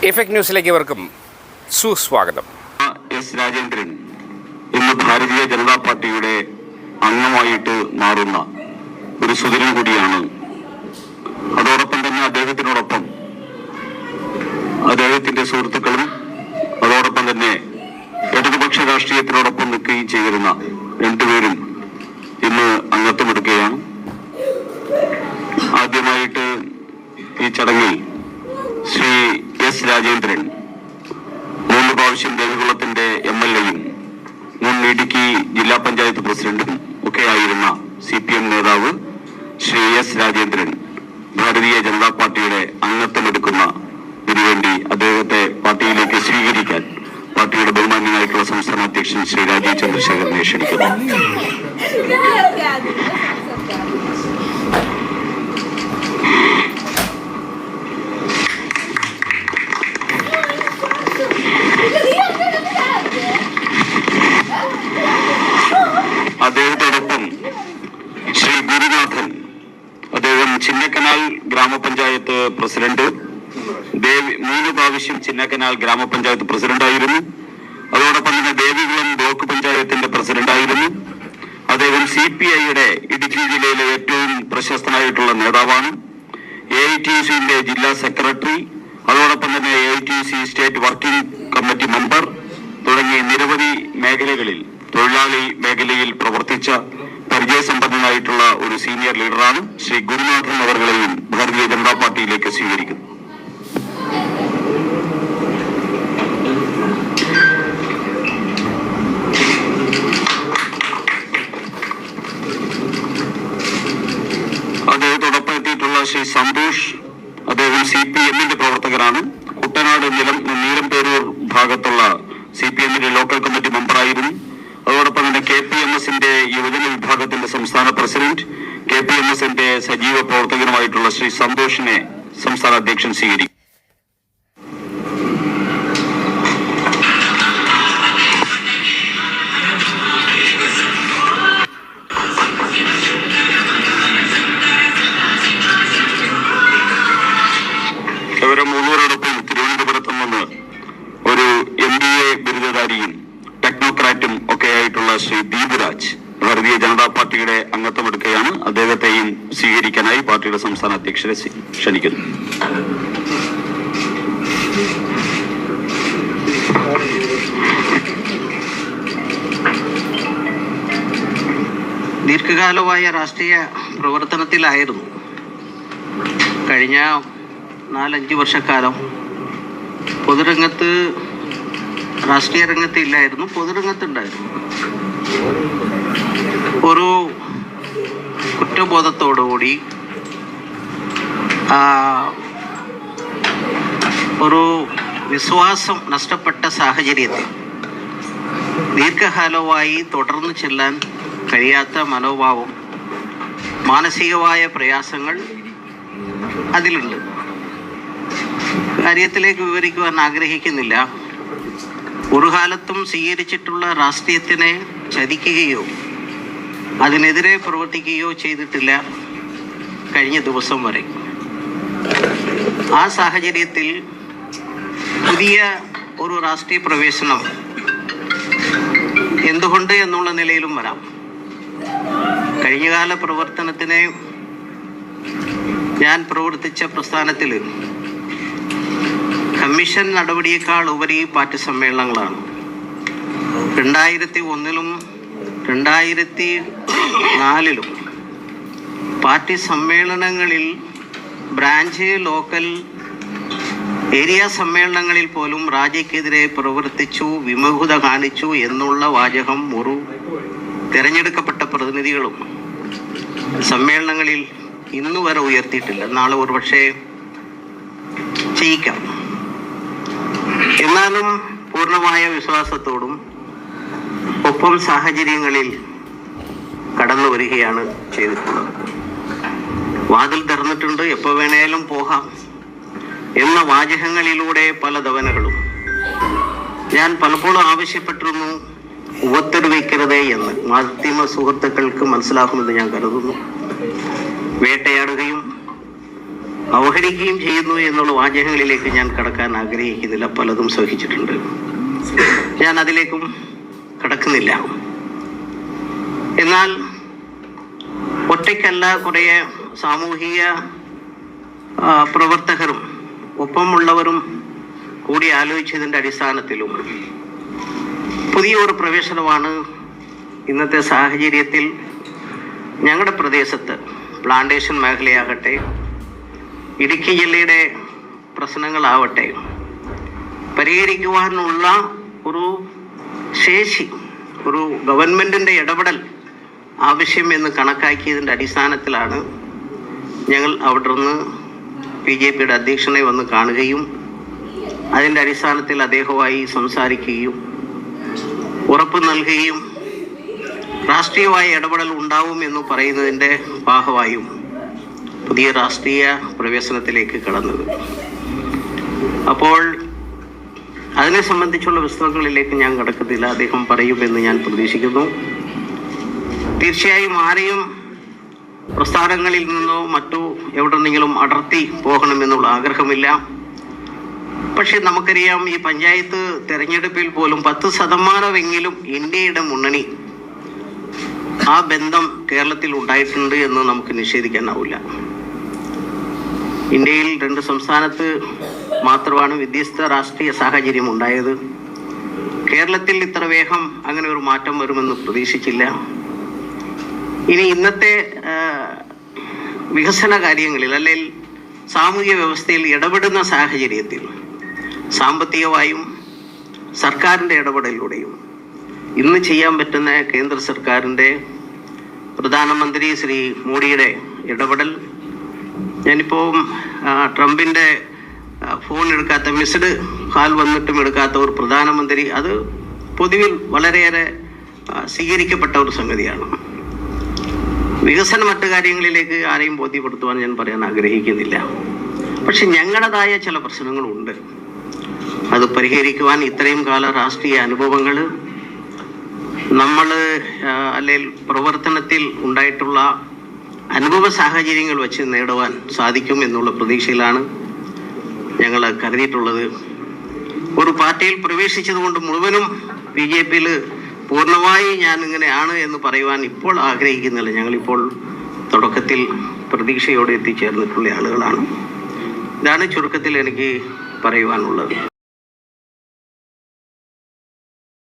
Effect ന്യൂസിലേക്ക് ഇവർക്കും സുസ്വാഗതം. എസ് രാജേന്ദ്രൻ ഇന്ന് ഭാരതീയ ജനതാ പാർട്ടിയുടെ അംഗമായിട്ട് മാറുന്ന ഒരു സുദിനം കൂടിയാണ്. അതോടൊപ്പം തന്നെ അദ്ദേഹത്തിനോടൊപ്പം അദ്ദേഹത്തിന്റെ സുഹൃത്തുക്കളും അതോടൊപ്പം തന്നെ ഇടതുപക്ഷ രാഷ്ട്രീയത്തിനോടൊപ്പം നിൽക്കുകയും ചെയ്തിരുന്ന രണ്ടുപേരും ഇന്ന് അംഗത്വമെടുക്കുകയാണ്. ആദ്യമായിട്ട് ഈ ചടങ്ങിൽ ശ്രീ എസ് രാജേന്ദ്രൻ 3 പ്രാവശ്യം ദേവികുളത്തിന്റെ MLA-യും മുൻ ഇടുക്കി ജില്ലാ പഞ്ചായത്ത് പ്രസിഡന്റും ഒക്കെ ആയിരുന്ന CPM നേതാവ് ശ്രീ എസ് രാജേന്ദ്രൻ ഭാരതീയ ജനതാ പാർട്ടിയുടെ അംഗത്വമെടുക്കുന്നതിനു വേണ്ടി അദ്ദേഹത്തെ പാർട്ടിയിലേക്ക് സ്വീകരിക്കാൻ പാർട്ടിയുടെ ബഹുമാന്യനായിട്ടുള്ള സംസ്ഥാന അധ്യക്ഷൻ ശ്രീ രാജീവ് ചന്ദ്രശേഖരനെ ക്ഷണിക്കുന്നു. അദ്ദേഹത്തോടൊപ്പം ശ്രീ ഗുരുനാഥൻ, അദ്ദേഹം ചിന്നക്കനാൽ ഗ്രാമപഞ്ചായത്ത് പ്രസിഡന്റ്, 3 പ്രാവശ്യം ചിന്നക്കനാൽ ഗ്രാമപഞ്ചായത്ത് പ്രസിഡന്റായിരുന്നു. അതോടൊപ്പം തന്നെ ദേവികുളം ബ്ലോക്ക് പഞ്ചായത്തിന്റെ പ്രസിഡന്റായിരുന്നു. അദ്ദേഹം CPI-യുടെ ഇടുക്കി ജില്ലയിലെ ഏറ്റവും പ്രശസ്തനായിട്ടുള്ള നേതാവാണ്. AITUC-ന്റെ ജില്ലാ സെക്രട്ടറി, അതോടൊപ്പം തന്നെ AITUC state working committee member തുടങ്ങിയ നിരവധി മേഖലകളിൽ തൊഴിലാളി മേഖലയിൽ പ്രവർത്തിച്ച പരിചയസമ്പന്നനായിട്ടുള്ള ഒരു സീനിയർ ലീഡറാണ്. ശ്രീ ഗുരുനാഥൻ അവർകളെയും ഭാരതീയ ജനതാ പാർട്ടിയിലേക്ക് സ്വീകരിക്കുന്നു. അദ്ദേഹത്തോടൊപ്പം എത്തിയിട്ടുള്ള ശ്രീ സന്തോഷ്, അദ്ദേഹം CPM-ന്റെ പ്രവർത്തകരാണ്. കുട്ടനാട് നീലംപേരൂർ ഭാഗത്തുള്ള CPM-ന്റെ ലോക്കൽ കമ്മിറ്റി മെമ്പറായിരുന്നു. അതോടൊപ്പം തന്നെ KPMS-ന്റെ യുവജന വിഭാഗത്തിന്റെ സംസ്ഥാന പ്രസിഡന്റ്, KPMS-ന്റെ സജീവ പ്രവർത്തകനുമായിട്ടുള്ള ശ്രീ സന്തോഷിനെ സംസ്ഥാന അധ്യക്ഷൻ സ്വീകരിക്കും. ഇവരെ മൂന്നുപേരോടൊപ്പം തിരുവനന്തപുരത്ത് നിന്ന് ഒരു MBA ബിരുദധാരിയും ടെക്നോക്രാറ്റും ഒക്കെ ആയിട്ടുള്ള ശ്രീ ദീപുരാജ് ഭാരതീയ ജനതാ പാർട്ടിയുടെ അംഗത്വമെടുക്കുകയാണ്. അദ്ദേഹത്തെയും സ്വീകരിക്കാനായി പാർട്ടിയുടെ സംസ്ഥാന അധ്യക്ഷരെ ക്ഷണിക്കുന്നു. ദീർഘകാലമായ രാഷ്ട്രീയ പ്രവർത്തനത്തിലായിരുന്നു. കഴിഞ്ഞ 4-5 വർഷക്കാലം പൊതുരംഗത്ത്, രാഷ്ട്രീയ രംഗത്ത് ഇല്ലായിരുന്നു, പൊതുരംഗത്തുണ്ടായിരുന്നു. ഒരു കുറ്റബോധത്തോടുകൂടി ഒരു വിശ്വാസം നഷ്ടപ്പെട്ട സാഹചര്യത്തിൽ ദീർഘകാലമായി തുടർന്ന് ചെല്ലാൻ കഴിയാത്ത മനോഭാവം, മാനസികമായ പ്രയാസങ്ങൾ അതിലുണ്ട്. കാര്യത്തിലേക്ക് വിവരിക്കുവാൻ ആഗ്രഹിക്കുന്നില്ല. ഒരു കാലത്തും സ്വീകരിച്ചിട്ടുള്ള രാഷ്ട്രീയത്തിനെ ചതിക്കുകയോ അതിനെതിരെ പ്രവർത്തിക്കുകയോ ചെയ്തിട്ടില്ല കഴിഞ്ഞ ദിവസം വരെ. ആ സാഹചര്യത്തിൽ പുതിയ ഒരു രാഷ്ട്രീയ പ്രവേശനം എന്തുകൊണ്ട് എന്നുള്ള നിലയിലും വരാം. കഴിഞ്ഞകാല പ്രവർത്തനത്തിനെ ഞാൻ പ്രവർത്തിച്ച പ്രസ്ഥാനത്തിൽ കമ്മീഷൻ നടപടിയേക്കാൾ ഉപരി പാർട്ടി സമ്മേളനങ്ങളാണ്. 2001-ലും 2004-ലും പാർട്ടി സമ്മേളനങ്ങളിൽ, ബ്രാഞ്ച്, ലോക്കൽ, ഏരിയ സമ്മേളനങ്ങളിൽ പോലും രാജ്യക്കെതിരെ പ്രവർത്തിച്ചു, വിമുഖത കാണിച്ചു എന്നുള്ള വാചകം ഒരു തിരഞ്ഞെടുക്കപ്പെട്ട പ്രതിനിധികളും സമ്മേളനങ്ങളിൽ ഇന്നുവരെ ഉയർത്തിയിട്ടില്ല. നാളെ ഒരുപക്ഷെ ചെയ്യിക്കാം. എന്നാലും പൂർണ്ണമായ വിശ്വാസത്തോടും ഒപ്പം സാഹചര്യങ്ങളിൽ കടന്നു വരികയാണ് ചെയ്തിട്ടുള്ളത്. വാതിൽ തുറന്നിട്ടുണ്ട്, എപ്പോൾ വേണേലും പോകാം എന്ന വാചകങ്ങളിലൂടെ പല തവണകളും ഞാൻ പലപ്പോഴും ആവശ്യപ്പെട്ടിരുന്നു, ഉപദ്രവിക്കരുതേ എന്ന്. മാധ്യമ സുഹൃത്തുക്കൾക്ക് മനസ്സിലാക്കുമെന്ന് ഞാൻ കരുതുന്നു. വേട്ടയാടുകയും അവഹരിക്കുകയും ചെയ്യുന്നു എന്നുള്ള വാചകങ്ങളിലേക്ക് ഞാൻ കടക്കാൻ ആഗ്രഹിക്കുന്നില്ല. പലതും സഹിച്ചിട്ടുണ്ട്, ഞാൻ അതിലേക്കും കടക്കുന്നില്ല. എന്നാൽ ഒറ്റയ്ക്കല്ല, കുറേ സാമൂഹിക പ്രവർത്തകരും ഒപ്പമുള്ളവരും കൂടി ആലോചിച്ചതിൻ്റെ അടിസ്ഥാനത്തിലും പുതിയൊരു പ്രവേശനമാണ് ഇന്നത്തെ സാഹചര്യത്തിൽ ഞങ്ങളുടെ പ്രദേശത്ത് പ്ലാന്റേഷൻ മേഖലയാകട്ടെ, ഇടുക്കി ജില്ലയുടെ പ്രശ്നങ്ങളാവട്ടെ, പരിഹരിക്കുവാനുള്ള ഒരു ശേഷി, ഒരു ഗവൺമെൻറ്റിൻ്റെ ഇടപെടൽ ആവശ്യം എന്ന് കണക്കാക്കിയതിൻ്റെ അടിസ്ഥാനത്തിലാണ് ഞങ്ങൾ അവിടെ നിന്ന് BJPയുടെ അധ്യക്ഷനെ വന്ന് കാണുകയും അതിൻ്റെ അടിസ്ഥാനത്തിൽ അദ്ദേഹവുമായി സംസാരിക്കുകയും ഉറപ്പ് നൽകുകയും രാഷ്ട്രീയമായ ഇടപെടൽ ഉണ്ടാവും എന്ന് പറയുന്നതിൻ്റെ ഭാഗമായും പുതിയ രാഷ്ട്രീയ പ്രവേശനത്തിലേക്ക് കടന്നത്. അപ്പോൾ അതിനെ സംബന്ധിച്ചുള്ള പുസ്തകങ്ങളിലേക്ക് ഞാൻ കടക്കത്തില്ല, അദ്ദേഹം പറയുമെന്ന് ഞാൻ പ്രതീക്ഷിക്കുന്നു. തീർച്ചയായും ആരെയും പ്രസ്ഥാനങ്ങളിൽ നിന്നോ മറ്റോ എവിടെന്നെങ്കിലും അടർത്തി പോകണമെന്നുള്ള ആഗ്രഹമില്ല. പക്ഷെ നമുക്കറിയാം, ഈ പഞ്ചായത്ത് തെരഞ്ഞെടുപ്പിൽ പോലും 10% ഇന്ത്യയുടെ മുന്നണി ആ ബന്ധം കേരളത്തിൽ ഉണ്ടായിട്ടുണ്ട് എന്ന് നമുക്ക് നിഷേധിക്കാനാവില്ല. ഇന്ത്യയിൽ 2 സംസ്ഥാനത്ത് മാത്രമാണ് വ്യത്യസ്ത രാഷ്ട്രീയ സാഹചര്യം ഉണ്ടായത്. കേരളത്തിൽ ഇത്ര വേഗം അങ്ങനെ ഒരു മാറ്റം വരുമെന്ന് പ്രതീക്ഷിച്ചില്ല. ഇനി ഇന്നത്തെ വികസന കാര്യങ്ങളിൽ അല്ലെങ്കിൽ സാമൂഹിക വ്യവസ്ഥയിൽ ഇടപെടുന്ന സാഹചര്യത്തിൽ സാമ്പത്തികമായും സർക്കാരിൻ്റെ ഇടപെടലിലൂടെയും ഇന്ന് ചെയ്യാൻ പറ്റുന്ന കേന്ദ്ര സർക്കാരിൻ്റെ പ്രധാനമന്ത്രി ശ്രീ മോഡിയുടെ ഇടപെടൽ, ഞാനിപ്പോൾ ട്രംപിൻ്റെ ഫോൺ എടുക്കാത്ത, മിസ്ഡ് കാൽ വന്നിട്ടും എടുക്കാത്ത ഒരു പ്രധാനമന്ത്രി, അത് പൊതുവിൽ വളരെയേറെ സ്വീകരിക്കപ്പെട്ട ഒരു സംഗതിയാണ്. വികസന മറ്റു കാര്യങ്ങളിലേക്ക് ആരെയും ബോധ്യപ്പെടുത്തുവാൻ ഞാൻ പറയാൻ ആഗ്രഹിക്കുന്നില്ല. പക്ഷെ ഞങ്ങളുടേതായ ചില പ്രശ്നങ്ങളുണ്ട്. അത് പരിഹരിക്കുവാൻ ഇത്രയും കാല രാഷ്ട്രീയ അനുഭവങ്ങൾ നമ്മൾ അല്ലെങ്കിൽ പ്രവർത്തനത്തിൽ ഉണ്ടായിട്ടുള്ള അനുഭവ സാഹചര്യങ്ങൾ വെച്ച് നേടുവാൻ സാധിക്കും എന്നുള്ള പ്രതീക്ഷയിലാണ് ഞങ്ങൾ കരുതിയിട്ടുള്ളത്. ഒരു പാർട്ടിയിൽ പ്രവേശിച്ചതുകൊണ്ട് മുഴുവനും BJPയിൽ പൂർണ്ണമായി ഞാൻ ഇങ്ങനെയാണ് എന്ന് പറയുവാൻ ഇപ്പോൾ ആഗ്രഹിക്കുന്നില്ല. ഞങ്ങളിപ്പോൾ തുടക്കത്തിൽ പ്രതീക്ഷയോടെ എത്തിച്ചേർന്നിട്ടുള്ള ആളുകളാണ്. ഇതാണ് ചുരുക്കത്തിൽ എനിക്ക് പറയുവാനുള്ളത്.